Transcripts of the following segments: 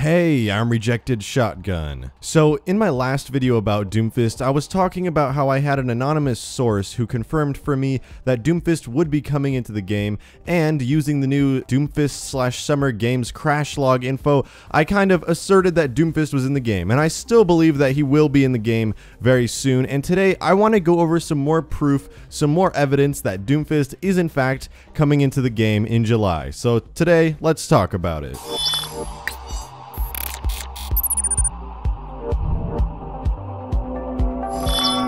Hey, I'm RejectedShotgun. So, in my last video about Doomfist, I was talking about how I had an anonymous source who confirmed for me that Doomfist would be coming into the game, and using the new Doomfist/Summer Games crash log info, I kind of asserted that Doomfist was in the game, and I still believe that he will be in the game very soon. And today, I want to go over some more proof, some more evidence that Doomfist is in fact coming into the game in July. So today, let's talk about it.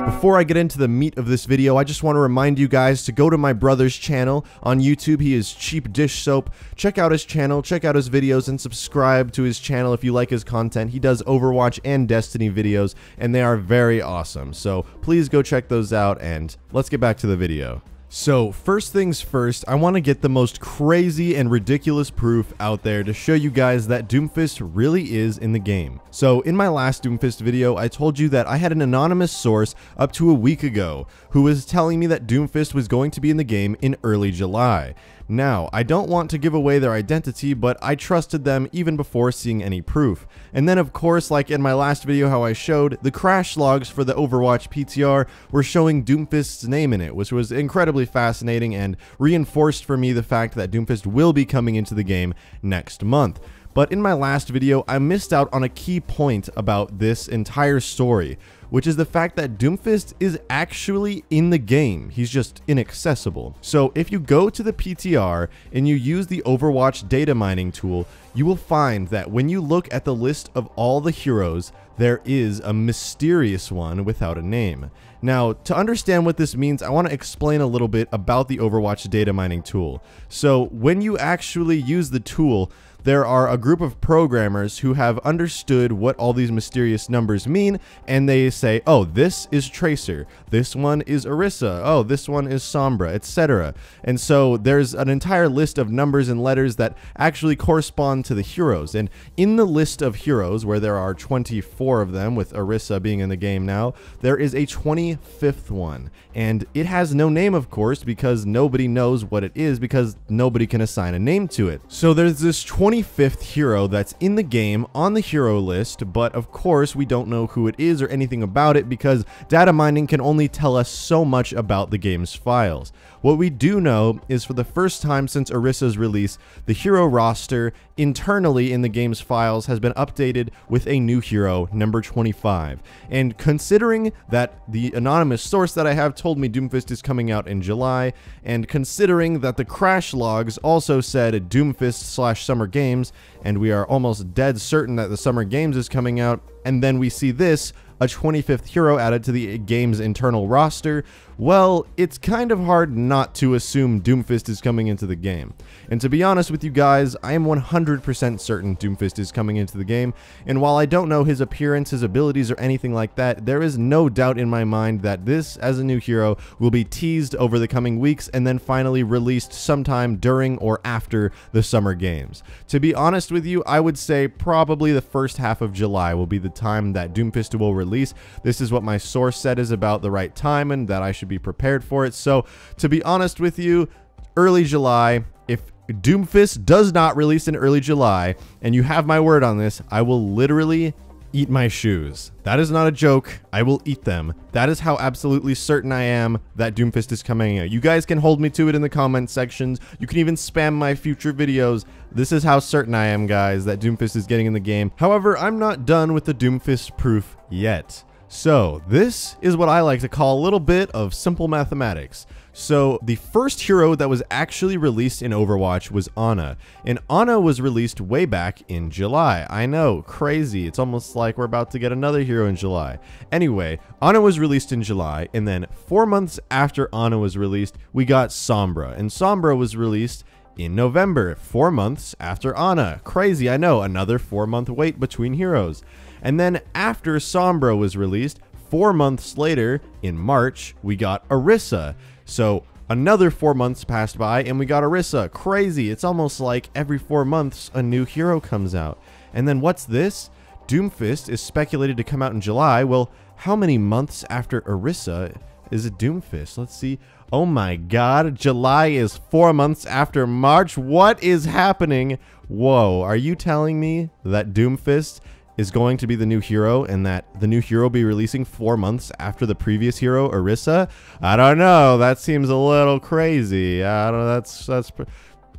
Before I get into the meat of this video, I just want to remind you guys to go to my brother's channel on YouTube. He is Cheap Dish Soap. Check out his channel, check out his videos, and subscribe to his channel if you like his content. He does Overwatch and Destiny videos, and they are very awesome. So please go check those out, and let's get back to the video. So, first things first, I want to get the most crazy and ridiculous proof out there to show you guys that Doomfist really is in the game. So, in my last Doomfist video, I told you that I had an anonymous source up to a week ago who was telling me that Doomfist was going to be in the game in early July. Now, I don't want to give away their identity, but I trusted them even before seeing any proof. And then, of course, like in my last video how I showed, the crash logs for the Overwatch PTR were showing Doomfist's name in it, which was incredibly fascinating and reinforced for me the fact that Doomfist will be coming into the game next month. But in my last video, I missed out on a key point about this entire story, which is the fact that Doomfist is actually in the game. He's just inaccessible. So if you go to the PTR and you use the Overwatch data mining tool, you will find that when you look at the list of all the heroes, there is a mysterious one without a name. Now, to understand what this means, I want to explain a little bit about the Overwatch data mining tool. So when you actually use the tool, there are a group of programmers who have understood what all these mysterious numbers mean, and they say, oh, this is Tracer, this one is Orisa, oh, this one is Sombra, etc. And so there's an entire list of numbers and letters that actually correspond to the heroes. And in the list of heroes, where there are 24 of them, with Orisa being in the game now, there is a 25th one. And it has no name, of course, because nobody knows what it is, because nobody can assign a name to it. So there's this 25th hero that's in the game on the hero list, but of course we don't know who it is or anything about it because data mining can only tell us so much about the game's files. What we do know is for the first time since Orisa's release, the hero roster internally in the game's files has been updated with a new hero, number 25. And considering that the anonymous source that I have told me Doomfist is coming out in July, and considering that the crash logs also said Doomfist/Summer Games, and we are almost dead certain that the Summer Games is coming out, and then we see this, a 25th hero added to the game's internal roster, well, it's kind of hard not to assume Doomfist is coming into the game. And to be honest with you guys, I am 100% certain Doomfist is coming into the game, and while I don't know his appearance, his abilities, or anything like that, there is no doubt in my mind that this, as a new hero, will be teased over the coming weeks and then finally released sometime during or after the Summer Games. To be honest with you, I would say probably the first half of July will be the time that Doomfist will release. This is what my source said is about the right time and that I should be prepared for it. So to be honest with you, early July. If Doomfist does not release in early July, and you have my word on this, I will literally eat my shoes. That is not a joke. I will eat them. That is how absolutely certain I am that Doomfist is coming out. You guys can hold me to it in the comment sections. You can even spam my future videos. This is how certain I am, guys, that Doomfist is getting in the game. However, I'm not done with the Doomfist proof yet. So this is what I like to call a little bit of simple mathematics. So the first hero that was actually released in Overwatch was Ana, and Ana was released way back in July. I know, crazy. It's almost like we're about to get another hero in July. Anyway, Ana was released in July, and then 4 months after Ana was released, we got Sombra, and Sombra was released in November, 4 months after Ana. Crazy, I know, another 4-month wait between heroes. And then after Sombra was released, 4 months later, in March, we got Orisa. So another 4 months passed by and we got Orisa. Crazy, it's almost like every 4 months a new hero comes out. And then what's this? Doomfist is speculated to come out in July. Well, how many months after Orisa is it Doomfist? Let's see. Oh my god, July is 4 months after March. What is happening? Whoa, are you telling me that Doomfist is going to be the new hero and that the new hero will be releasing 4 months after the previous hero, Orisa? I don't know. That seems a little crazy. I don't know. That's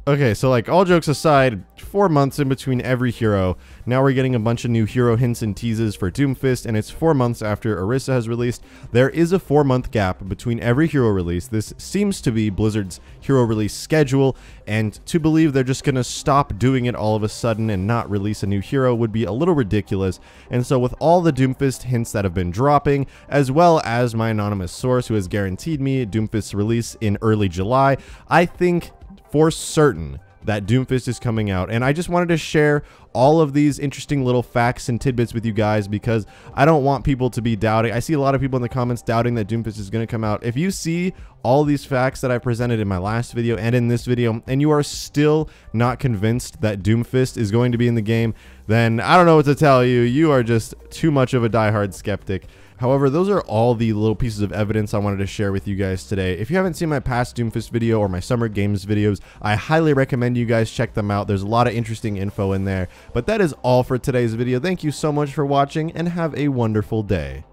okay, so like all jokes aside, 4 months in between every hero. Now we're getting a bunch of new hero hints and teases for Doomfist, and it's 4 months after Orisa has released. There is a 4-month gap between every hero release. This seems to be Blizzard's hero release schedule, and to believe they're just going to stop doing it all of a sudden and not release a new hero would be a little ridiculous. And so with all the Doomfist hints that have been dropping, as well as my anonymous source who has guaranteed me Doomfist's release in early July, I think for certain that Doomfist is coming out, and I just wanted to share all of these interesting little facts and tidbits with you guys because I don't want people to be doubting. I see a lot of people in the comments doubting that Doomfist is going to come out. If you see all these facts that I presented in my last video and in this video, and you are still not convinced that Doomfist is going to be in the game, then I don't know what to tell you. You are just too much of a diehard skeptic. However, those are all the little pieces of evidence I wanted to share with you guys today. If you haven't seen my past Doomfist video or my Summer Games videos, I highly recommend you guys check them out. There's a lot of interesting info in there. But that is all for today's video. Thank you so much for watching and have a wonderful day.